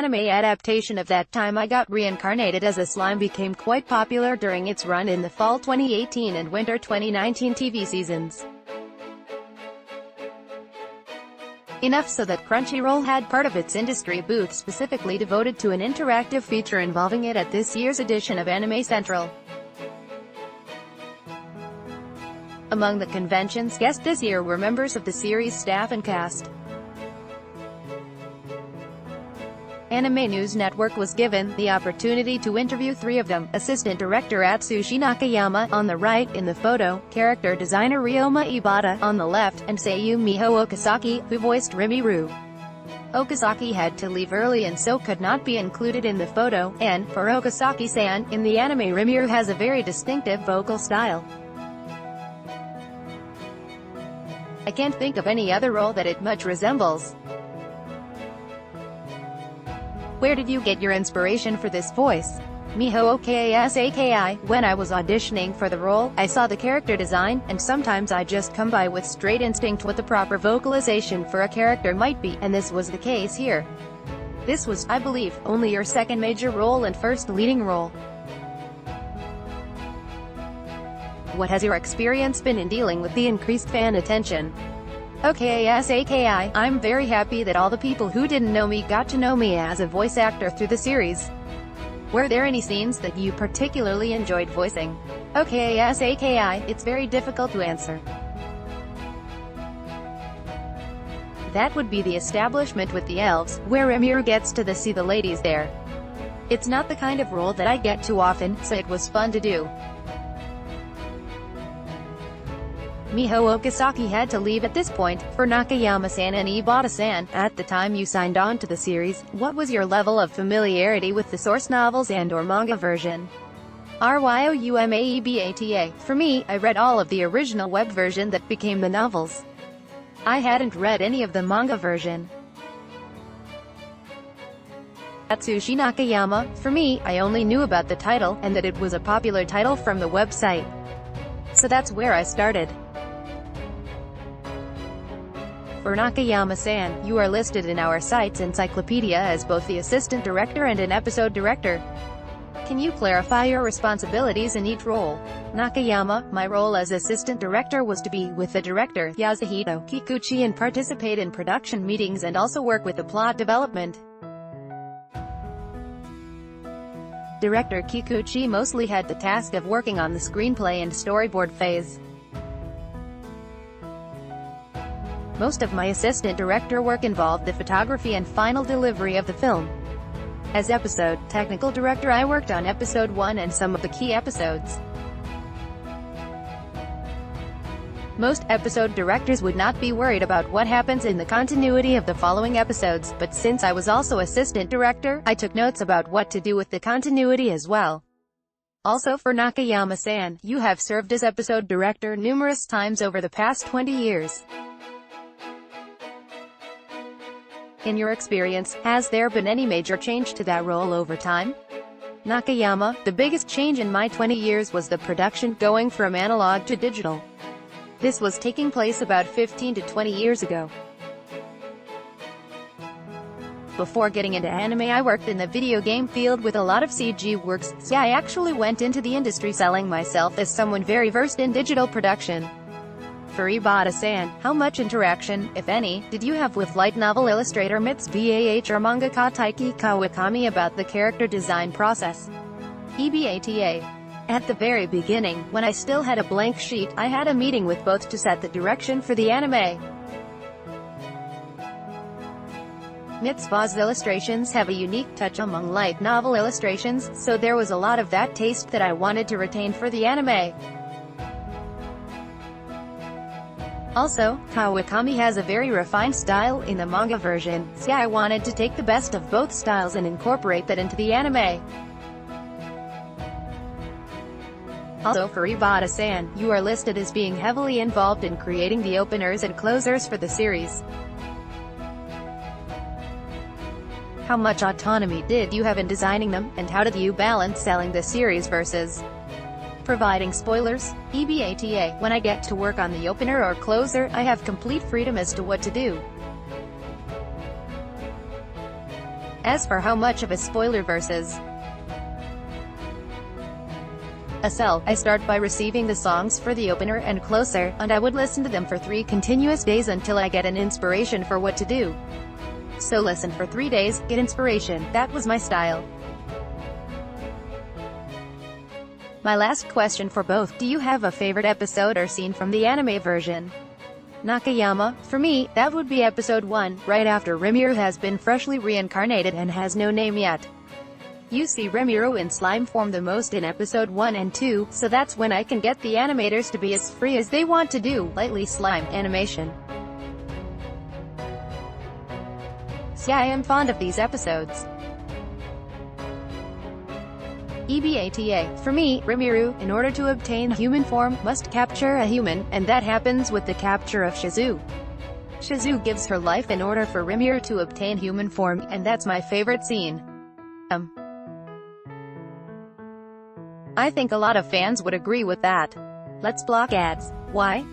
anime adaptation of that time I got Reincarnated, as a slime became quite popular during its run in the fall 2018 and winter 2019 TV seasons. Enough so that Crunchyroll had part of its industry booth specifically devoted to an interactive feature involving it at this year's edition of Anime Central. Among the convention's guests this year were members of the series staff and cast. Anime News Network was given the opportunity to interview three of them: assistant director Atsushi Nakayama, on the right in the photo, character designer Ryoma Ibata, on the left, and seiyuu Miho Okazaki, who voiced Rimuru. Okazaki had to leave early and so could not be included in the photo, and, for Okazaki-san, in the anime Rimuru has a very distinctive vocal style. I can't think of any other role that it much resembles. Where did you get your inspiration for this voice? Miho Okazaki: when I was auditioning for the role, I saw the character design, and sometimes I just come by with straight instinct what the proper vocalization for a character might be, and this was the case here. This was, I believe, only your second major role and first leading role. What has your experience been in dealing with the increased fan attention? Okazaki: I'm very happy that all the people who didn't know me got to know me as a voice actor through the series. Were there any scenes that you particularly enjoyed voicing? Okazaki: it's very difficult to answer. That would be the establishment with the elves, where Rimuru gets to see the ladies there. It's not the kind of role that I get too often, so it was fun to do. Miho Okazaki had to leave at this point. For Nakayama-san and Ibata-san, at the time you signed on to the series, what was your level of familiarity with the source novels and/or manga version? Ryoumaebata: for me, I read all of the original web version that became the novels. I hadn't read any of the manga version. Atsushi Nakayama: for me, I only knew about the title, and that it was a popular title from the website. So that's where I started. For Nakayama-san, you are listed in our site's encyclopedia as both the assistant director and an episode director. Can you clarify your responsibilities in each role? Nakayama: my role as assistant director was to be with the director, Yasuhito Kikuchi, and participate in production meetings and also work with the plot development. Director Kikuchi mostly had the task of working on the screenplay and storyboard phase. Most of my assistant director work involved the photography and final delivery of the film. As episode technical director, I worked on episode 1 and some of the key episodes. Most episode directors would not be worried about what happens in the continuity of the following episodes, but since I was also assistant director, I took notes about what to do with the continuity as well. Also, for Nakayama-san, you have served as episode director numerous times over the past 20 years. In your experience, has there been any major change to that role over time? Nakayama: the biggest change in my 20 years was the production going from analog to digital. This was taking place about 15 to 20 years ago. Before getting into anime, I worked in the video game field with a lot of CG works, so I actually went into the industry selling myself as someone very versed in digital production. For Ibata-san, how much interaction, if any, did you have with light novel illustrator Mits Bah or mangaka Taiki Kawakami about the character design process? Ibata: at the very beginning, when I still had a blank sheet, I had a meeting with both to set the direction for the anime. Mits Bah's illustrations have a unique touch among light novel illustrations, so there was a lot of that taste that I wanted to retain for the anime. Also, Kawakami has a very refined style in the manga version, so I wanted to take the best of both styles and incorporate that into the anime. Also, for Ibata-san, you are listed as being heavily involved in creating the openers and closers for the series. How much autonomy did you have in designing them, and how did you balance selling the series versus providing spoilers? Ibata: when I get to work on the opener or closer, I have complete freedom as to what to do. As for how much of a spoiler versus a sell, I start by receiving the songs for the opener and closer, and I would listen to them for 3 continuous days until I get an inspiration for what to do. So listen for 3 days, get inspiration. That was my style. My last question for both: do you have a favorite episode or scene from the anime version? Nakayama: for me, that would be episode 1, right after Rimuru has been freshly reincarnated and has no name yet. You see Rimuru in slime form the most in episode 1 and 2, so that's when I can get the animators to be as free as they want to do lightly slime animation. See, I am fond of these episodes. EBATA: for me, Rimuru, in order to obtain human form, must capture a human, and that happens with the capture of Shizu. Shizu gives her life in order for Rimuru to obtain human form, and that's my favorite scene. I think a lot of fans would agree with that. Let's block ads. Why?